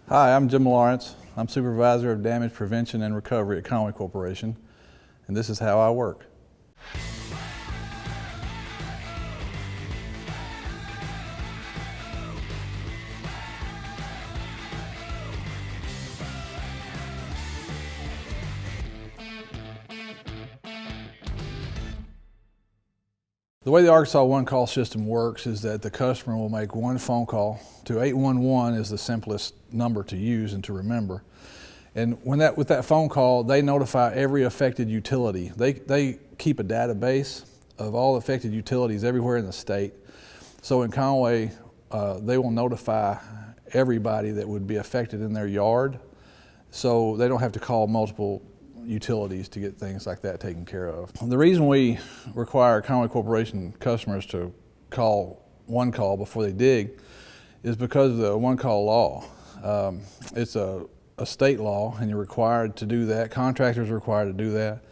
Hi, I'm Jim Lawrence. I'm Supervisor of Damage Prevention and Recovery at Conway Corporation, and this is how I work. The way the Arkansas one-call system works is that the customer will make one phone call to 811 is the simplest number to use and to remember. And with that phone call, they notify every affected utility. They keep a database of all affected utilities everywhere in the state. So in Conway, they will notify everybody that would be affected in their yard, so they don't have to call multiple utilities to get things like that taken care of. The reason we require Conway Corporation customers to call one call before they dig is because of the one call law. It's a state law, and you're required to do that. Contractors are required to do that.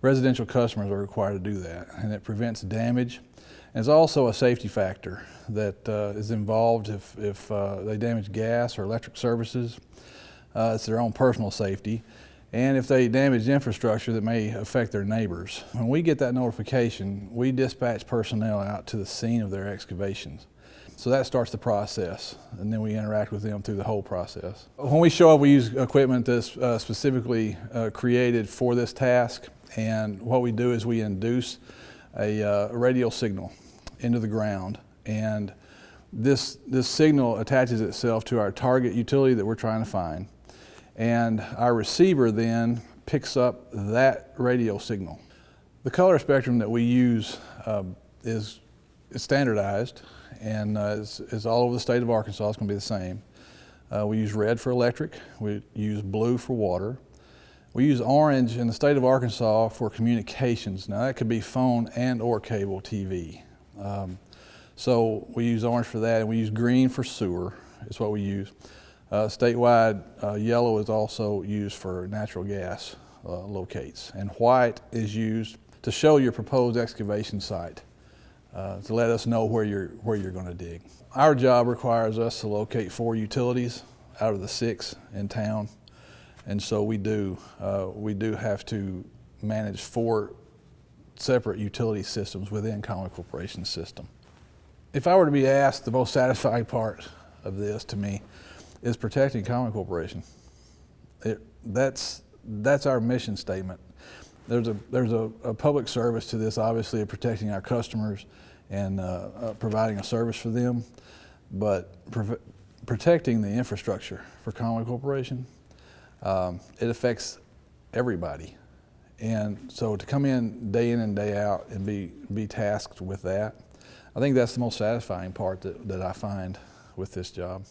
Residential customers are required to do that, and it prevents damage. And it's also a safety factor that is involved if they damage gas or electric services. It's their own personal safety. And if they damage infrastructure that may affect their neighbors. When we get that notification, we dispatch personnel out to the scene of their excavations. So that starts the process, and then we interact with them through the whole process. When we show up, we use equipment that's specifically created for this task, and what we do is we induce a radio signal into the ground, and this signal attaches itself to our target utility that we're trying to find. And our receiver then picks up that radio signal. The color spectrum that we use is standardized, and is all over the state of Arkansas. It's going to be the same. We use red for electric. We use blue for water. We use orange in the state of Arkansas for communications. Now that could be phone and or cable TV. So we use orange for that, and we use green for sewer is what we use. Statewide, yellow is also used for natural gas locates, and white is used to show your proposed excavation site, to let us know where you're going to dig. Our job requires us to locate 4 utilities out of the 6 in town, and so we do have to manage 4 separate utility systems within Conway Corporation's system. If I were to be asked, the most satisfying part of this to me is protecting Conway Corporation. That's our mission statement. There's a public service to this, obviously, of protecting our customers and providing a service for them, but protecting the infrastructure for Conway Corporation, it affects everybody. And so to come in and day out and be tasked with that, I think that's the most satisfying part that I find with this job.